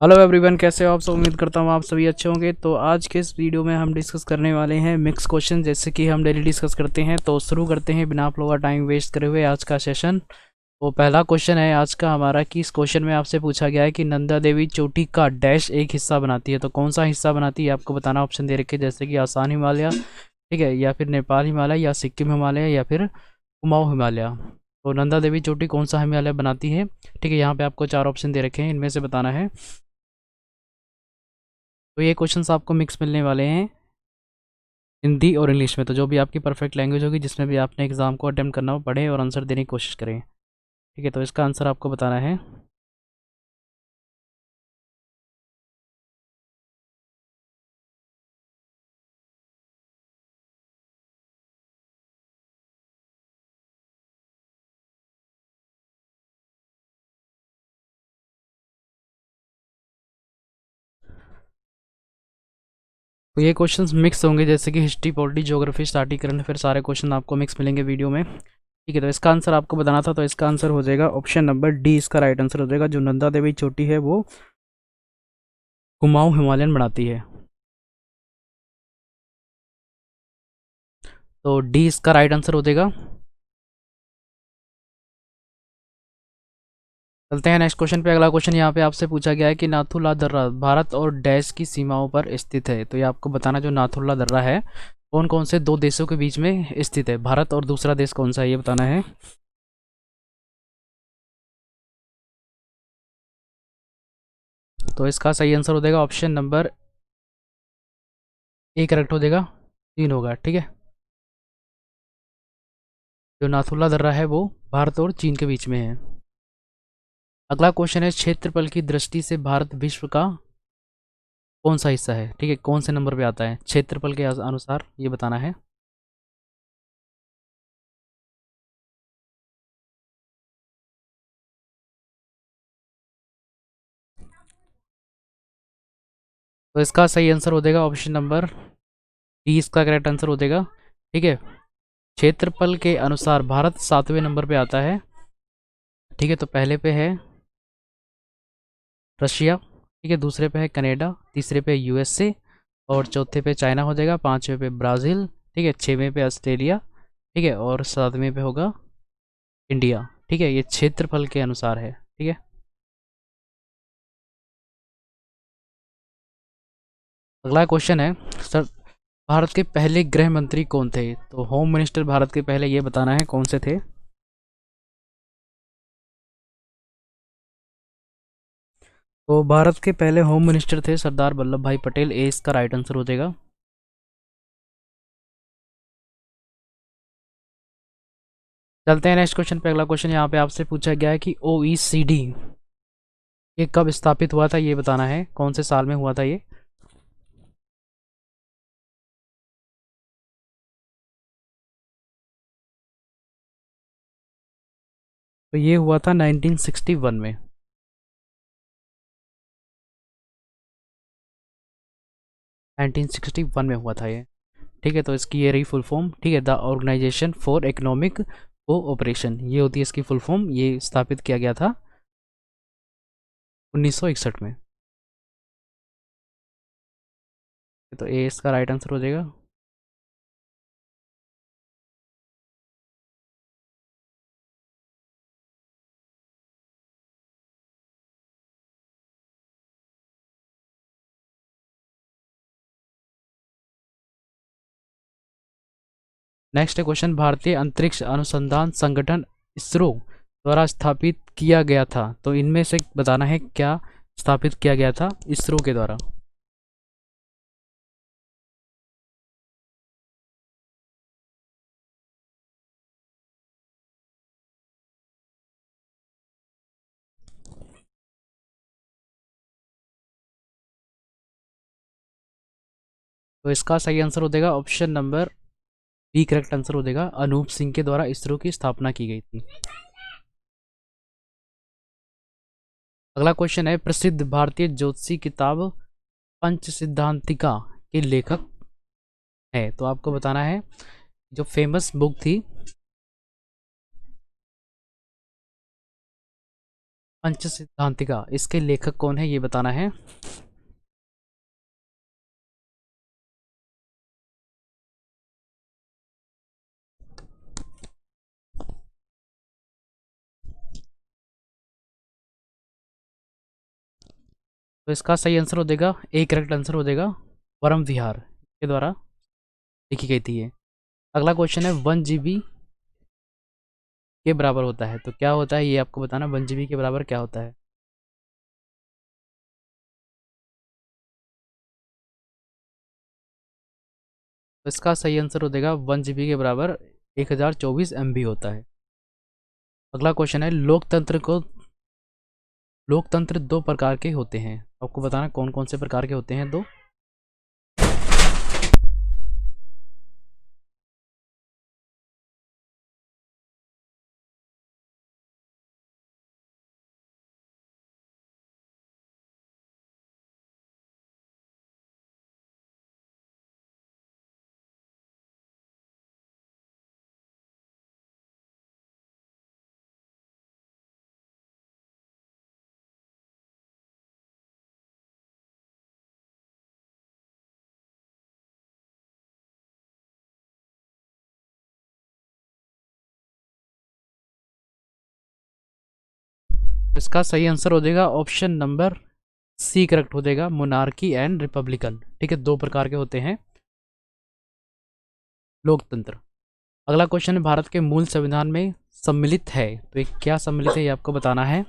Hello everyone, कैसे हो आप सब। उम्मीद करता हूँ आप सभी अच्छे होंगे। तो आज के इस वीडियो में हम डिस्कस करने वाले हैं मिक्स क्वेश्चन, जैसे कि हम डेली डिस्कस करते हैं। तो शुरू करते हैं बिना आप लोगों का टाइम वेस्ट करे हुए आज का सेशन। तो पहला क्वेश्चन है आज का हमारा कि इस क्वेश्चन में आपसे पूछा गया है कि नंदा देवी चोटी का डैश एक हिस्सा बनाती है। तो कौन सा हिस्सा बनाती है आपको बताना। ऑप्शन दे रखे जैसे कि आसाम हिमालय, ठीक है, या फिर नेपाल हिमालय, या सिक्किम हिमालय, या फिर कुमाऊं हिमालय। तो नंदा देवी चोटी कौन सा हिमालय बनाती है। ठीक है, यहाँ पे आपको चार ऑप्शन दे रखे हैं, इनमें से बताना है। तो ये क्वेश्चंस आपको मिक्स मिलने वाले हैं, हिंदी और इंग्लिश में। तो जो भी आपकी परफेक्ट लैंग्वेज होगी, जिसमें भी आपने एग्जाम को अटेम्प्ट करना हो, पढ़े और आंसर देने की कोशिश करें। ठीक है, तो इसका आंसर आपको बताना है। तो ये क्वेश्चंस मिक्स होंगे, जैसे कि history, polity, geography, static, current affair, सारे क्वेश्चन आपको मिक्स मिलेंगे वीडियो में। ठीक है, तो इसका आंसर आपको बताना था। तो इसका आंसर हो जाएगा ऑप्शन नंबर डी, इसका राइट आंसर हो जाएगा। जो नंदा देवी चोटी है वो कुमाऊं हिमालयन बनाती है। तो डी इसका राइट आंसर हो जाएगा। चलते हैं नेक्स्ट क्वेश्चन पे। अगला क्वेश्चन यहाँ पे आपसे पूछा गया है कि नाथुला दर्रा भारत और डैश की सीमाओं पर स्थित है। तो ये आपको बताना, जो नाथुला दर्रा है कौन कौन से दो देशों के बीच में स्थित है। भारत और दूसरा देश कौन सा है, ये बताना है। तो इसका सही आंसर हो जाएगा ऑप्शन नंबर ए करेक्ट हो जाएगा। तीन होगा, ठीक है। जो नाथुला दर्रा है वो भारत और चीन के बीच में है। अगला क्वेश्चन है, क्षेत्रफल की दृष्टि से भारत विश्व का कौन सा हिस्सा है। ठीक है, कौन से नंबर पे आता है क्षेत्रफल के अनुसार, ये बताना है। तो इसका सही आंसर हो जाएगा ऑप्शन नंबर डी, इसका करेक्ट आंसर हो जाएगा। ठीक है, क्षेत्रफल के अनुसार भारत सातवें नंबर पे आता है। ठीक है, तो पहले पे है रशिया, ठीक है, दूसरे पे है कनाडा, तीसरे पे यूएसए, और चौथे पे चाइना हो जाएगा, पांचवें पे ब्राज़ील, ठीक है, छठवें पे ऑस्ट्रेलिया, ठीक है, और सातवें पे होगा इंडिया। ठीक है, ये क्षेत्रफल के अनुसार है। ठीक है, अगला क्वेश्चन है सर, भारत के पहले गृह मंत्री कौन थे। तो होम मिनिस्टर भारत के पहले, ये बताना है कौन से थे। तो भारत के पहले होम मिनिस्टर थे सरदार वल्लभ भाई पटेल, ए इसका राइट आंसर हो जाएगा। चलते हैं नेक्स्ट क्वेश्चन पे। अगला क्वेश्चन यहाँ पे आपसे पूछा गया है कि ओईसीडी ये कब स्थापित हुआ था, ये बताना है कौन से साल में हुआ था ये। तो ये हुआ था 1961 में। 1961 में हुआ था ये। ठीक है, तो इसकी ये रही फुल फॉर्म। ठीक है, the organisation for economic cooperation, ये होती है इसकी फुल फॉर्म। ये स्थापित किया गया था 1961 में। तो ए इसका राइट आंसर हो जाएगा। नेक्स्ट क्वेश्चन, भारतीय अंतरिक्ष अनुसंधान संगठन इसरो द्वारा स्थापित किया गया था। तो इनमें से बताना है क्या स्थापित किया गया था इसरो के द्वारा। तो इसका सही आंसर हो जाएगा option number B, correct answer हो जाएगा। अनूप सिंह के द्वारा इसरो की स्थापना की गई थी। अगला क्वेश्चन है, प्रसिद्ध भारतीय ज्योतिषी किताब पंच सिद्धांतिका के लेखक है। तो आपको बताना है जो फेमस बुक थी पंच सिद्धांतिका, इसके लेखक कौन है ये बताना है। तो इसका सही आंसर हो जाएगा, एक करेक्ट आंसर हो जाएगा परम विहार के द्वारा लिखी गई थी ये। अगला क्वेश्चन है 1 GB के बराबर होता है, तो क्या होता है ये आपको बताना। 1 GB के बराबर क्या होता है। तो इसका सही आंसर हो जाएगा 1 GB के बराबर 1024 MB होता है। अगला क्वेश्चन है लोकतंत्र दो प्रकार के होते हैं, आपको बताना कौन कौन से प्रकार के होते हैं दो। इसका सही आंसर हो जाएगा ऑप्शन नंबर सी करेक्ट हो जाएगा, मोनार्की एंड रिपब्लिकन। ठीक है, दो प्रकार के होते हैं लोकतंत्र। अगला क्वेश्चन है भारत के मूल संविधान में सम्मिलित है, तो ये क्या सम्मिलित है ये आपको बताना है।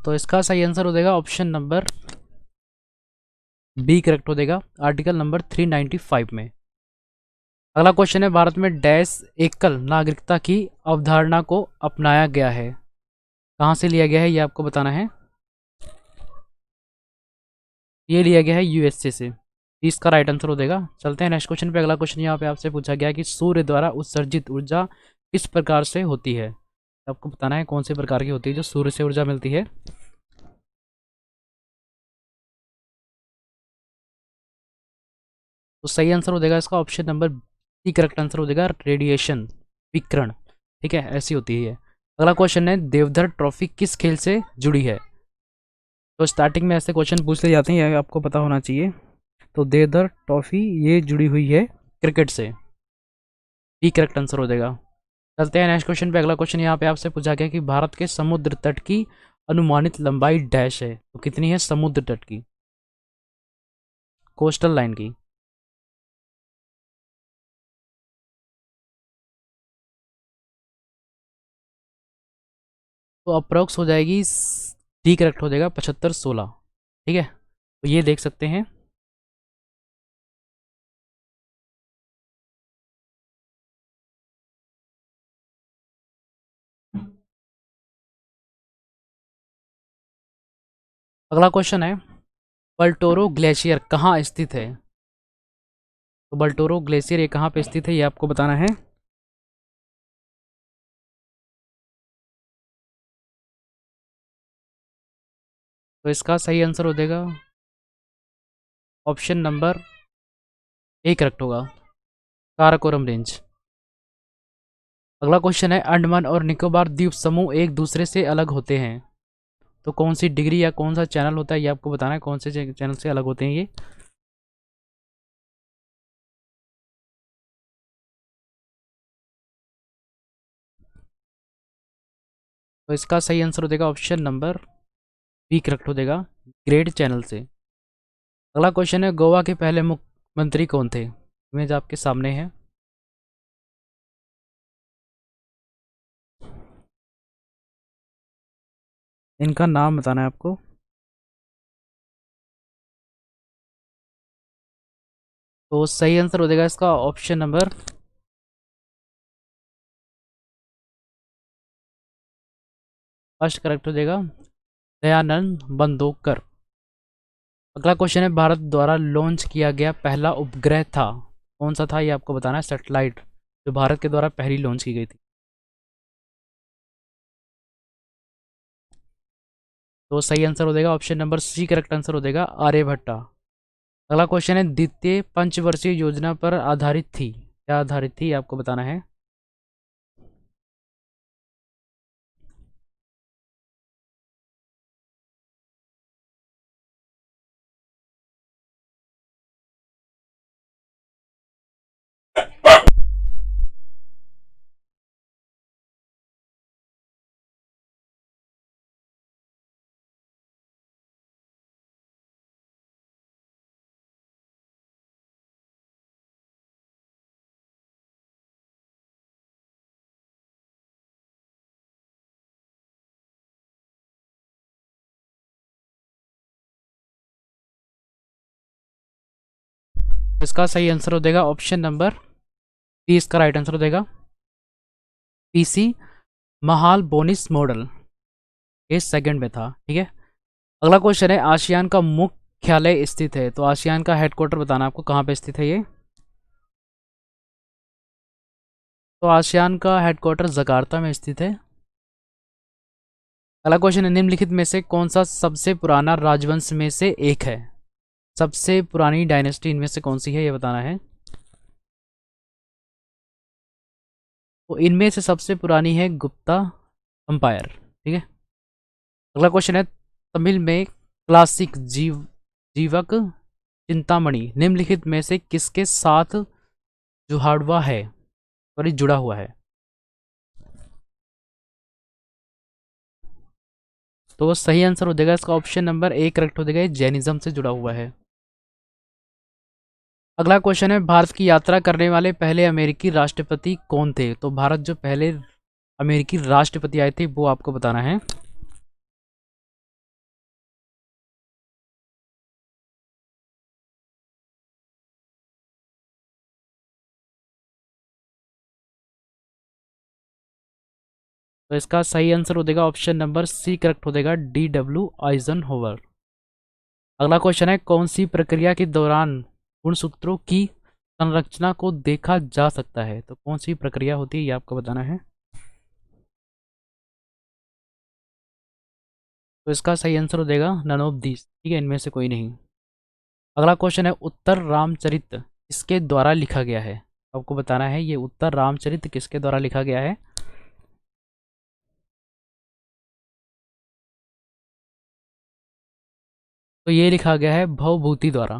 तो इसका सही आंसर हो जाएगा ऑप्शन नंबर बी करेक्ट हो जाएगा, आर्टिकल नंबर 395 में। अगला क्वेश्चन है भारत में डैश एकल नागरिकता की अवधारणा को अपनाया गया है, कहाँ से लिया गया है ये आपको बताना है। ये लिया गया है यूएसए से, इसका राइट आंसर हो जाएगा। चलते हैं नेक्स्ट क्वेश्चन पे। अगला क्वेश्चन यहाँ पे आपसे पूछा गया कि सूर्य द्वारा उत्सर्जित ऊर्जा किस प्रकार से होती है, आपको बताना है कौन से प्रकार की होती है जो सूर्य से ऊर्जा मिलती है। तो सही आंसर हो जाएगा इसका option number C correct answer हो जाएगा, रेडिएशन, विकिरण। ठीक है, ऐसी होती है। अगला क्वेश्चन है देवधर ट्रॉफी किस खेल से जुड़ी है। तो स्टार्टिंग में ऐसे क्वेश्चन पूछते जाते हैं, ये आपको पता होना चाहिए। तो देवधर ट्रॉफी ये जुड़ी हुई है क्रिकेट से, बी करेक्ट आंसर हो जाएगा। चलते हैं नेक्स्ट क्वेश्चन पे। अगला क्वेश्चन यहाँ पे आपसे पूछा गया कि भारत के समुद्र तट की अनुमानित लंबाई डैश है, तो कितनी है समुद्र तट की, कोस्टल लाइन की। तो अप्रोक्स हो जाएगी, डी करेक्ट हो जाएगा 7516। ठीक है, तो ये देख सकते हैं। अगला क्वेश्चन है बल्टोरो ग्लेशियर कहाँ स्थित है। तो बल्टोरो ग्लेशियर ये कहाँ पे स्थित है ये आपको बताना है। तो इसका सही आंसर हो जाएगा ऑप्शन नंबर ए करेक्ट होगा, काराकोरम रेंज। अगला क्वेश्चन है अंडमान और निकोबार द्वीप समूह एक दूसरे से अलग होते हैं, तो कौन सी डिग्री या कौन सा चैनल होता है ये आपको बताना है, कौन से चैनल से अलग होते हैं ये। तो इसका सही आंसर हो जाएगा ऑप्शन नंबर बी करेक्ट हो जाएगा, ग्रेड चैनल से। अगला क्वेश्चन है गोवा के पहले मुख्यमंत्री कौन थे, इमेज आपके सामने है। इनका नाम बताना है आपको। तो सही आंसर हो जाएगा इसका ऑप्शन नंबर फर्स्ट करेक्ट हो जाएगा, दयानंद बंदोकर। अगला क्वेश्चन है, भारत द्वारा लॉन्च किया गया पहला उपग्रह था, कौन सा था ये आपको बताना है, सैटेलाइट जो भारत के द्वारा पहली लॉन्च की गई थी। तो सही आंसर हो जाएगा option number C, correct answer हो जाएगा आर्यभट्टा। अगला क्वेश्चन है, द्वितीय पंचवर्षीय योजना पर आधारित थी, क्या आधारित थी ये आपको बताना है। इसका सही आंसर हो जाएगा ऑप्शन नंबर बी, इसका राइट आंसर हो जाएगा पीसी महाल बोनिस मॉडल, ये सेकंड में था, ठीक है। अगला क्वेश्चन है, आसियान का मुख्यालय स्थित है, तो आसियान का हेडक्वार्टर बताना आपको कहाँ पे स्थित है ये। तो आसियान का हेडक्वार्टर जकार्ता में स्थित है। अगला क्वेश्चन है, निम्नलिखित में से कौन सा सबसे पुराना राजवंश में से एक है, सबसे पुरानी डायनेस्टी इनमें से कौन सी है ये बताना है। तो इनमें से सबसे पुरानी है गुप्ता अंपायर, ठीक है। अगला क्वेश्चन है, तमिल में क्लासिक जीवक चिंतामणि निम्नलिखित में से किसके साथ जुड़ावा है, सॉरी जुड़ा हुआ है। तो सही आंसर हो जाएगा इसका ऑप्शन नंबर ए, करेक्ट हो जाएगा, जैनिज्म से जुड़ा हुआ है। अगला क्वेश्चन है, भारत की यात्रा करने वाले पहले अमेरिकी राष्ट्रपति कौन थे, तो भारत जो पहले अमेरिकी राष्ट्रपति आए थे वो आपको बताना है। तो इसका सही आंसर हो जाएगा ऑप्शन नंबर सी, करेक्ट हो जाएगा DW आइजनहोवर। अगला क्वेश्चन है, कौन सी प्रक्रिया के दौरान गुणसूत्रों की संरचना को देखा जा सकता है, तो कौन सी प्रक्रिया होती है ये आपको बताना है। तो इसका सही आंसर हो जाएगा नन ऑफ दिस, ठीक है, इनमें से कोई नहीं। अगला क्वेश्चन है, उत्तर रामचरित किसके द्वारा लिखा गया है, आपको बताना है ये उत्तर रामचरित किसके द्वारा लिखा गया है। तो ये लिखा गया है भवभूति द्वारा।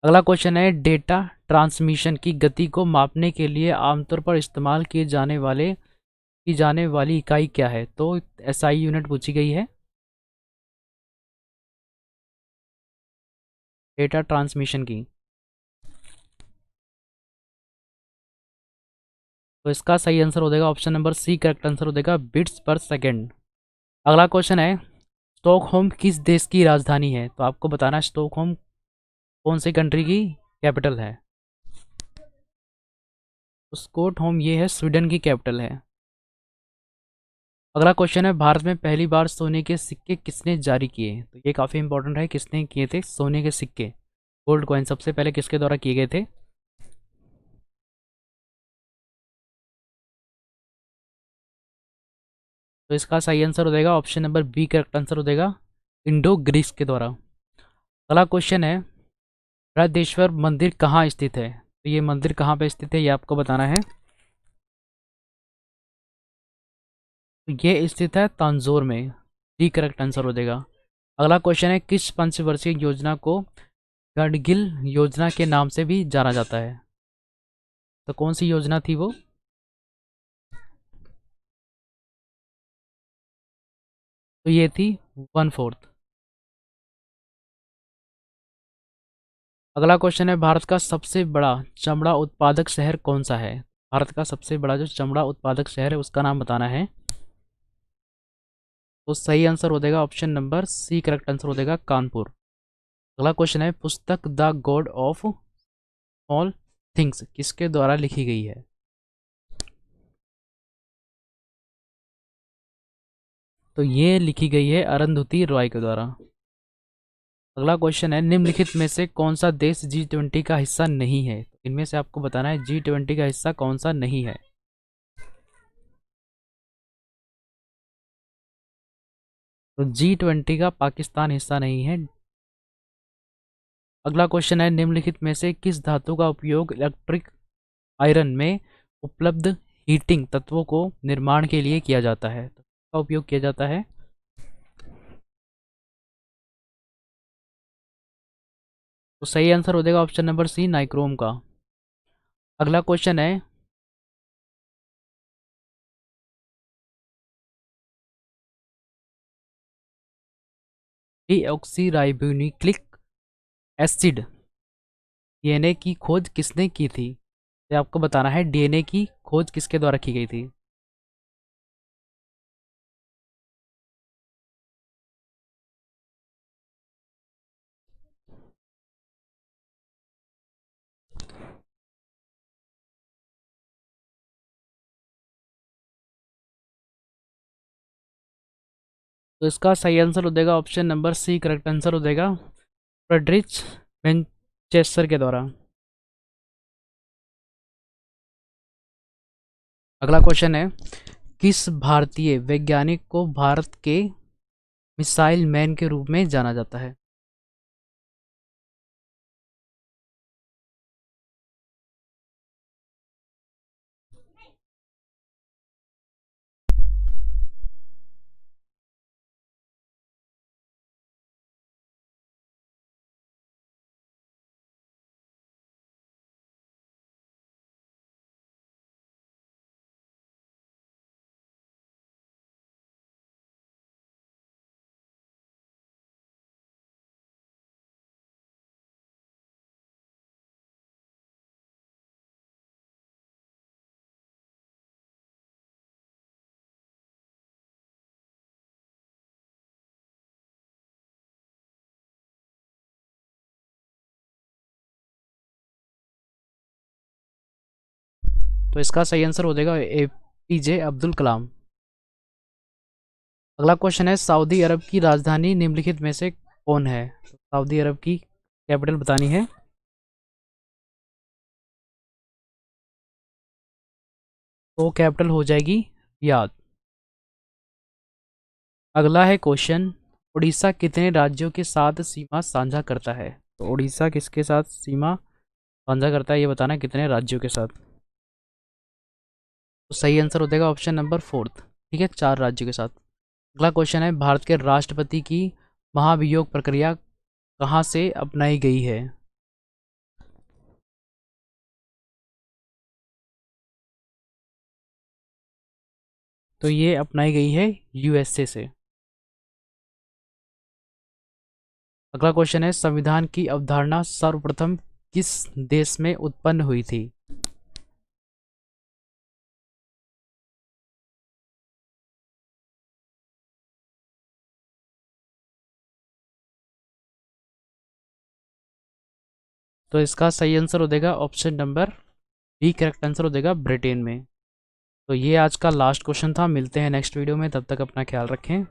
अगला क्वेश्चन है, डेटा ट्रांसमिशन की गति को मापने के लिए आमतौर पर इस्तेमाल की जाने वाली इकाई क्या है, तो एसआई यूनिट पूछी गई है। डेटा ट्रांसमिशन की, तो इसका सही आंसर हो जाएगा option number C, correct answer हो जाएगा बिट्स पर सेकेंड। अगला क्वेश्चन है, स्टॉकहोम किस देश की राजधानी है, तो आपको बताना है स्टॉकहोम कौन सी कंट्री की कैपिटल है। तो स्टॉकहोम ये है स्वीडन की कैपिटल है। अगला क्वेश्चन है, भारत में पहली बार सोने के सिक्के किसने जारी किए, तो ये काफ़ी इंपॉर्टेंट है, किसने किए थे सोने के सिक्के, गोल्ड कॉइन सबसे पहले किसके द्वारा किए गए थे। तो इसका सही आंसर हो जाएगा option number B, correct answer हो जाएगा इंडो ग्रीस के द्वारा। अगला क्वेश्चन है, बृहदेश्वर मंदिर कहाँ स्थित है, तो ये मंदिर कहाँ पे स्थित है ये आपको बताना है। तो ये स्थित है तांजोर में, डी करेक्ट आंसर हो जाएगा। अगला क्वेश्चन है, किस पंचवर्षीय योजना को गडगिल योजना के नाम से भी जाना जाता है, तो कौन सी योजना थी वो। तो ये थी 1/4। अगला क्वेश्चन है, भारत का सबसे बड़ा चमड़ा उत्पादक शहर कौन सा है, भारत का सबसे बड़ा जो चमड़ा उत्पादक शहर है उसका नाम बताना है। तो सही आंसर हो जाएगा option number C, correct answer हो जाएगा कानपुर। अगला क्वेश्चन है, पुस्तक the God of all things किसके द्वारा लिखी गई है? तो ये लिखी गई है अरुंधति रॉय के द्वारा। अगला क्वेश्चन है, निम्नलिखित में से कौन सा देश G20 का हिस्सा नहीं है? तो इनमें से आपको बताना है G20 का हिस्सा कौन सा नहीं है। तो G20 का पाकिस्तान हिस्सा नहीं है। अगला क्वेश्चन है, निम्नलिखित में से किस धातु का उपयोग इलेक्ट्रिक आयरन में उपलब्ध हीटिंग तत्वों को निर्माण के लिए किया जाता है? तो इसका उपयोग किया जाता है। तो सही आंसर हो जाएगा ऑप्शन नंबर सी, नाइक्रोम का। अगला क्वेश्चन है, डीऑक्सीराइबोन्यूक्लिक एसिड डीएनए की खोज किसने की थी? ये आपको बताना है डीएनए की खोज किसके द्वारा की गई थी। तो इसका सही आंसर हो जाएगा option number C, correct answer हो जाएगा फ्रेडरिच मैनचेस्टर के द्वारा। अगला क्वेश्चन है, किस भारतीय वैज्ञानिक को भारत के मिसाइल मैन के रूप में जाना जाता है? तो इसका सही आंसर हो जाएगा एपीजे अब्दुल कलाम। अगला क्वेश्चन है, सऊदी अरब की राजधानी निम्नलिखित में से कौन है? तो सऊदी अरब की कैपिटल बतानी है। तो कैपिटल हो जाएगी रियाद। अगला है क्वेश्चन, उड़ीसा कितने राज्यों के साथ सीमा साझा करता है? तो उड़ीसा किसके साथ सीमा साझा करता है, ये बताना है कितने राज्यों के साथ। तो सही आंसर हो जाएगा ऑप्शन नंबर फोर्थ, ठीक है, 4 राज्यों के साथ। अगला क्वेश्चन है, भारत के राष्ट्रपति की महाभियोग प्रक्रिया कहाँ से अपनाई गई है? तो ये अपनाई गई है यूएसए से। अगला क्वेश्चन है, संविधान की अवधारणा सर्वप्रथम किस देश में उत्पन्न हुई थी? तो इसका सही आंसर हो जाएगा option number B, correct answer हो जाएगा ब्रिटेन में। तो ये आज का लास्ट क्वेश्चन था, मिलते हैं नेक्स्ट वीडियो में, तब तक अपना ख्याल रखें।